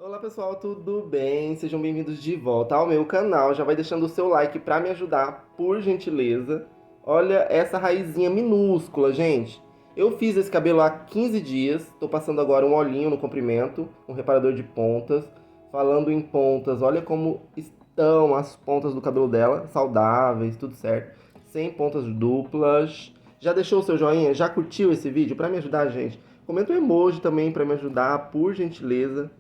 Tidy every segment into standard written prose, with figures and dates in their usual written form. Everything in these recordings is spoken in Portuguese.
Olá pessoal, tudo bem? Sejam bem-vindos de volta ao meu canal. Já vai deixando o seu like para me ajudar, por gentileza. Olha essa raizinha minúscula, gente. Eu fiz esse cabelo há 15 dias. Tô passando agora um olhinho no comprimento, um reparador de pontas. Falando em pontas, olha como estão as pontas do cabelo dela, saudáveis, tudo certo. Sem pontas duplas. Já deixou o seu joinha? Já curtiu esse vídeo? Para me ajudar, gente, comenta um emoji também para me ajudar, por gentileza.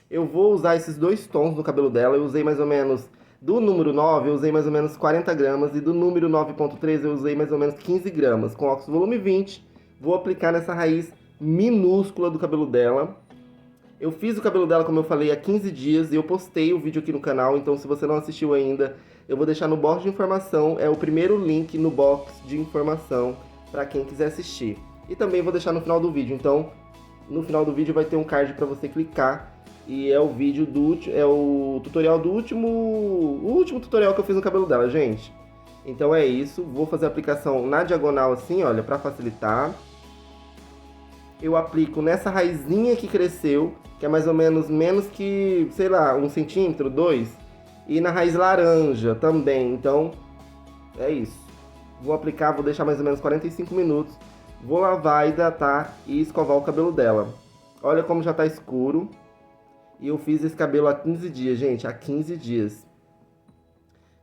Eu vou usar esses dois tons no cabelo dela. Eu usei mais ou menos, do número 9 eu usei mais ou menos 40 gramas. E do número 9,3 eu usei mais ou menos 15 gramas. Com óxido volume 20, vou aplicar nessa raiz minúscula do cabelo dela. Eu fiz o cabelo dela, como eu falei, há 15 dias. E eu postei o vídeo aqui no canal. Então se você não assistiu ainda, eu vou deixar no box de informação. É o primeiro link no box de informação para quem quiser assistir. E também vou deixar no final do vídeo. Então no final do vídeo vai ter um card para você clicar. E é o vídeo é o tutorial do o último tutorial que eu fiz no cabelo dela, gente. Então é isso, vou fazer a aplicação na diagonal assim, olha, para facilitar. Eu aplico nessa raizinha que cresceu, que é mais ou menos que, sei lá, 1 centímetro, 2. E na raiz laranja também, então é isso. Vou aplicar, vou deixar mais ou menos 45 minutos. Vou lavar, hidratar e escovar o cabelo dela. Olha como já tá escuro. E eu fiz esse cabelo há 15 dias, gente, há 15 dias.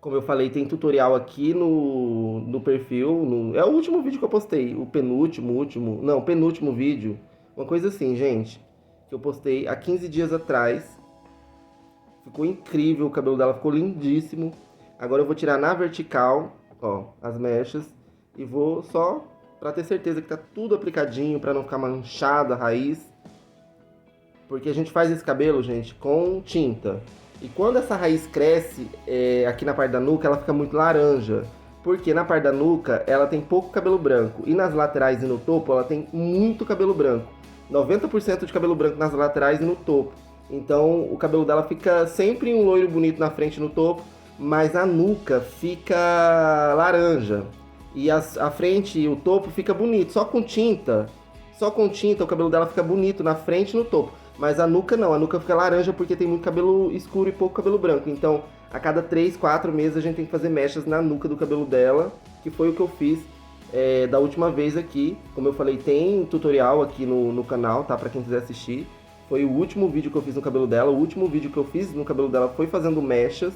Como eu falei, tem tutorial aqui no perfil. É o último vídeo que eu postei. O penúltimo, último. Não, penúltimo vídeo. Uma coisa assim, gente. Que eu postei há 15 dias atrás. Ficou incrível, o cabelo dela ficou lindíssimo. Agora eu vou tirar na vertical, ó, as mechas. E vou só pra ter certeza que tá tudo aplicadinho, pra não ficar manchada a raiz. Porque a gente faz esse cabelo, gente, com tinta. E quando essa raiz cresce, aqui na parte da nuca, ela fica muito laranja. Porque na parte da nuca, ela tem pouco cabelo branco. E nas laterais e no topo, ela tem muito cabelo branco. 90% de cabelo branco nas laterais e no topo. Então, o cabelo dela fica sempre um loiro bonito na frente e no topo. Mas a nuca fica laranja. E a frente e o topo fica bonito. Só com tinta, o cabelo dela fica bonito na frente e no topo. Mas a nuca não, a nuca fica laranja porque tem muito cabelo escuro e pouco cabelo branco. Então, a cada 3, 4 meses a gente tem que fazer mechas na nuca do cabelo dela, que foi o que eu fiz da última vez aqui. Como eu falei, tem tutorial aqui no canal, tá? Pra quem quiser assistir. Foi o último vídeo que eu fiz no cabelo dela. O último vídeo que eu fiz no cabelo dela foi fazendo mechas.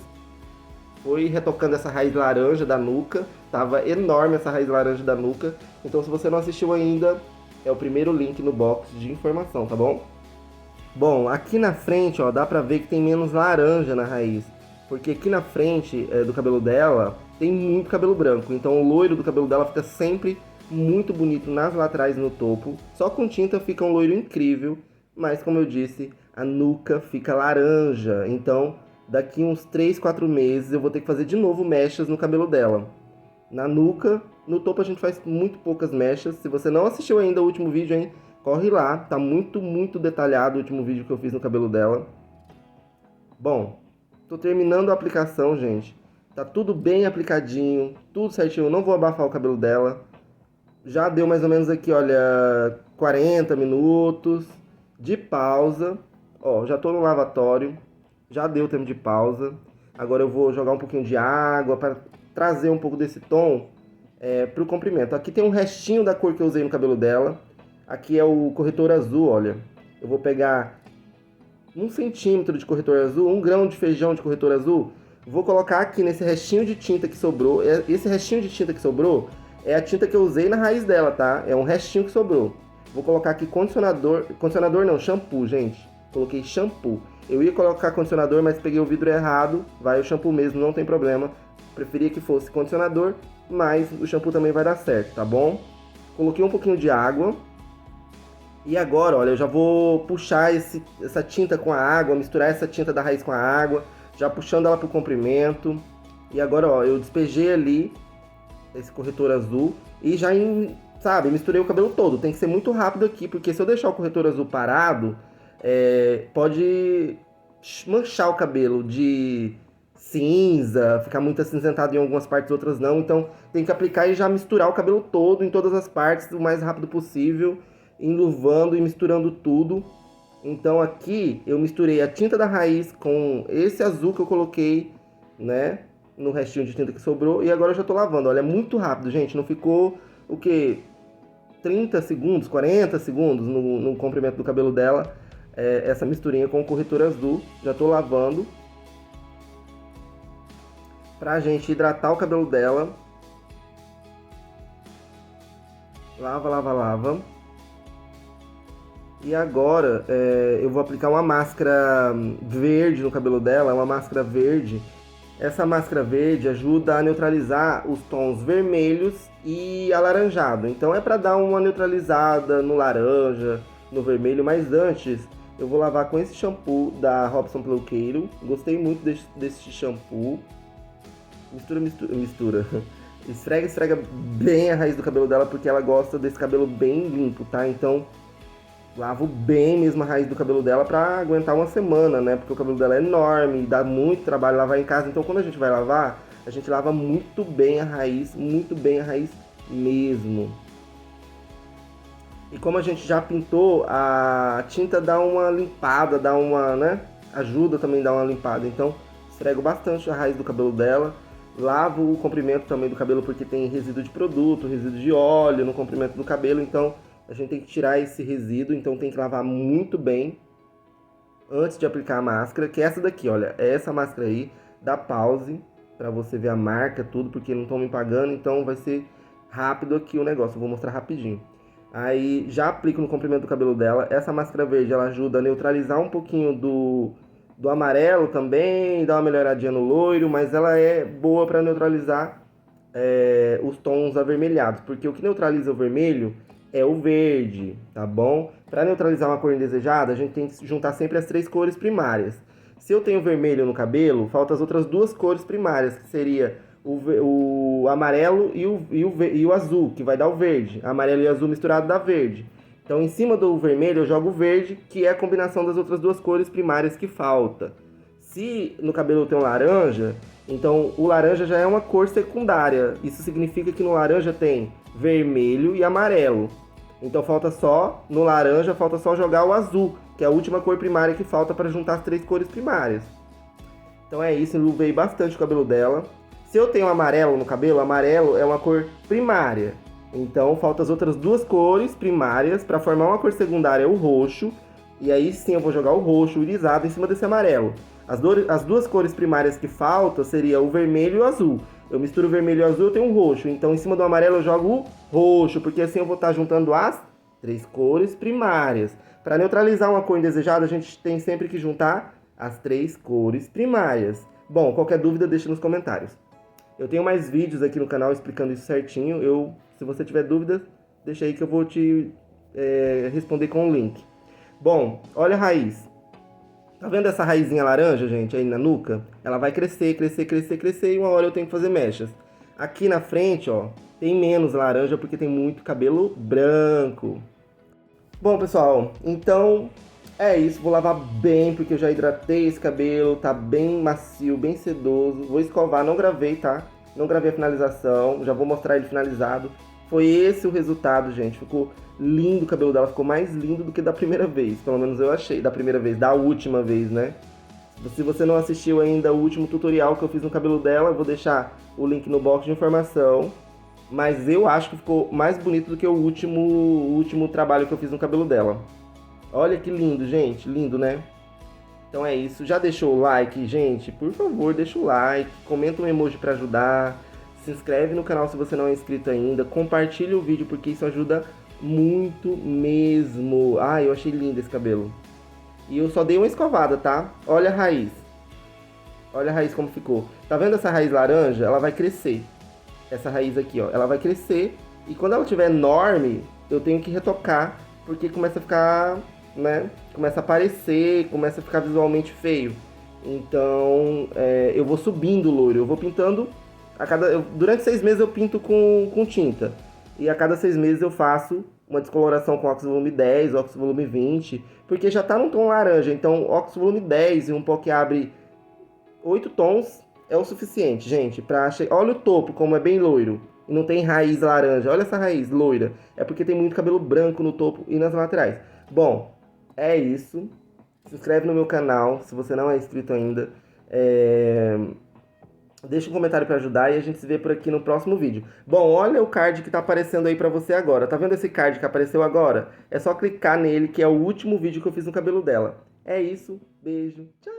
Foi retocando essa raiz laranja da nuca. Tava enorme essa raiz laranja da nuca. Então, se você não assistiu ainda, é o primeiro link no box de informação, tá bom? Bom, aqui na frente, ó, dá pra ver que tem menos laranja na raiz. Porque aqui na frente do cabelo dela tem muito cabelo branco. Então o loiro do cabelo dela fica sempre muito bonito nas laterais e no topo. Só com tinta fica um loiro incrível. Mas como eu disse, a nuca fica laranja. Então daqui uns 3, 4 meses eu vou ter que fazer de novo mechas no cabelo dela. Na nuca, no topo a gente faz muito poucas mechas. Se você não assistiu ainda o último vídeo, hein? Corre lá, tá muito detalhado o último vídeo que eu fiz no cabelo dela. Bom, tô terminando a aplicação, gente. Tá tudo bem aplicadinho, tudo certinho. Eu não vou abafar o cabelo dela. Já deu mais ou menos aqui, olha, 40 minutos de pausa. Ó, já tô no lavatório. Já deu tempo de pausa. Agora eu vou jogar um pouquinho de água para trazer um pouco desse tom pro comprimento. Aqui tem um restinho da cor que eu usei no cabelo dela. Aqui é o corretor azul, olha. Eu vou pegar 1 centímetro de corretor azul, 1 grão de feijão de corretor azul. Vou colocar aqui nesse restinho de tinta que sobrou. Esse restinho de tinta que sobrou é a tinta que eu usei na raiz dela, tá? É um restinho que sobrou. Vou colocar aqui condicionador. Condicionador não, shampoo, gente. Coloquei shampoo. Eu ia colocar condicionador, mas peguei o vidro errado. Vai o shampoo mesmo, não tem problema. Preferia que fosse condicionador, mas o shampoo também vai dar certo, tá bom? Coloquei um pouquinho de água. E agora, olha, eu já vou puxar essa tinta com a água, misturar essa tinta da raiz com a água, já puxando ela pro comprimento. E agora, ó, eu despejei ali esse corretor azul e já, sabe, misturei o cabelo todo. Tem que ser muito rápido aqui, porque se eu deixar o corretor azul parado, pode manchar o cabelo de cinza, ficar muito acinzentado em algumas partes, outras não. Então tem que aplicar e já misturar o cabelo todo em todas as partes o mais rápido possível, enluvando e misturando tudo. Então aqui eu misturei a tinta da raiz com esse azul que eu coloquei, né, no restinho de tinta que sobrou. E agora eu já tô lavando. Olha, é muito rápido, gente. Não ficou o quê? 30 segundos, 40 segundos no comprimento do cabelo dela. Essa misturinha com o corretor azul. Já tô lavando. Pra gente hidratar o cabelo dela. Lava, lava, lava. E agora eu vou aplicar uma máscara verde no cabelo dela, uma máscara verde. Essa máscara verde ajuda a neutralizar os tons vermelhos e alaranjado. Então é para dar uma neutralizada no laranja, no vermelho, mas antes eu vou lavar com esse shampoo da Robson Peluqueiro. Gostei muito desse shampoo. Mistura, mistura, mistura. Esfrega, esfrega bem a raiz do cabelo dela, porque ela gosta desse cabelo bem limpo, tá? Então lavo bem mesmo a raiz do cabelo dela pra aguentar uma semana, né? Porque o cabelo dela é enorme, dá muito trabalho lavar em casa. Então quando a gente vai lavar, a gente lava muito bem a raiz mesmo. E como a gente já pintou, a tinta dá uma limpada, dá uma, né? Ajuda também a dar uma limpada. Então esfrego bastante a raiz do cabelo dela. Lavo o comprimento também do cabelo porque tem resíduo de produto, resíduo de óleo no comprimento do cabelo. Então a gente tem que tirar esse resíduo, então tem que lavar muito bem antes de aplicar a máscara, que é essa daqui, olha, é essa máscara aí, dá pause para você ver a marca, tudo, porque não estão me pagando, então vai ser rápido aqui o negócio, eu vou mostrar rapidinho. Aí já aplico no comprimento do cabelo dela, essa máscara verde, ela ajuda a neutralizar um pouquinho do amarelo também, dá uma melhoradinha no loiro, mas ela é boa para neutralizar os tons avermelhados, porque o que neutraliza o vermelho é o verde, tá bom? Para neutralizar uma cor indesejada, a gente tem que juntar sempre as 3 cores primárias. Se eu tenho vermelho no cabelo, faltam as outras 2 cores primárias, que seria o amarelo e o azul, que vai dar o verde. Amarelo e azul misturado dá verde. Então, em cima do vermelho, eu jogo o verde, que é a combinação das outras 2 cores primárias que falta. Se no cabelo tem um laranja, então o laranja já é uma cor secundária. Isso significa que no laranja tem vermelho e amarelo. Então no laranja falta só jogar o azul, que é a última cor primária que falta para juntar as 3 cores primárias. Então é isso, enluvei bastante o cabelo dela. Se eu tenho amarelo no cabelo, amarelo é uma cor primária. Então faltam as outras 2 cores primárias para formar uma cor secundária, o roxo. E aí sim eu vou jogar o roxo irisado em cima desse amarelo. As 2 cores primárias que faltam seria o vermelho e o azul. Eu misturo o vermelho e o azul, eu tenho um roxo. Então, em cima do amarelo, eu jogo o roxo, porque assim eu vou estar juntando as 3 cores primárias. Para neutralizar uma cor indesejada, a gente tem sempre que juntar as 3 cores primárias. Bom, qualquer dúvida, deixa nos comentários. Eu tenho mais vídeos aqui no canal explicando isso certinho. Se você tiver dúvidas, deixa aí que eu vou te responder com o link. Bom, olha a raiz. Tá vendo essa raizinha laranja, gente, aí na nuca? Ela vai crescer, crescer, crescer, crescer e uma hora eu tenho que fazer mechas. Aqui na frente, ó, tem menos laranja porque tem muito cabelo branco. Bom, pessoal, então é isso. Vou lavar bem porque eu já hidratei esse cabelo, tá bem macio, bem sedoso. Vou escovar, não gravei, tá? Não gravei a finalização, já vou mostrar ele finalizado. Foi esse o resultado, gente. Ficou lindo o cabelo dela, ficou mais lindo do que da primeira vez. Pelo menos eu achei, da primeira vez, da última vez, né? Se você não assistiu ainda o último tutorial que eu fiz no cabelo dela, eu vou deixar o link no box de informação. Mas eu acho que ficou mais bonito do que o último trabalho que eu fiz no cabelo dela. Olha que lindo, gente. Lindo, né? Então é isso. Já deixou o like, gente? Por favor, deixa o like. Comenta um emoji pra ajudar. Se inscreve no canal se você não é inscrito ainda. Compartilha o vídeo porque isso ajuda muito mesmo. Eu achei lindo esse cabelo. E eu só dei uma escovada, tá? Olha a raiz. Olha a raiz como ficou. Tá vendo essa raiz laranja? Ela vai crescer. Essa raiz aqui, ó. Ela vai crescer. E quando ela estiver enorme, eu tenho que retocar. Porque começa a ficar, né? Começa a aparecer, começa a ficar visualmente feio. Então, eu vou subindo o loiro. Eu vou pintando... durante 6 meses eu pinto com tinta. E a cada 6 meses eu faço uma descoloração com óxido volume 10, óxido volume 20, porque já tá num tom laranja, então óxido volume 10 e um pó que abre 8 tons é o suficiente, gente. Olha o topo como é bem loiro e não tem raiz laranja. Olha essa raiz loira, é porque tem muito cabelo branco no topo e nas laterais. Bom, É isso. Se inscreve no meu canal, se você não é inscrito ainda. É, deixa um comentário para ajudar e a gente se vê por aqui no próximo vídeo. Bom, olha o card que tá aparecendo aí para você agora. Tá vendo esse card que apareceu agora? É só clicar nele, que é o último vídeo que eu fiz no cabelo dela. É isso. Beijo. Tchau.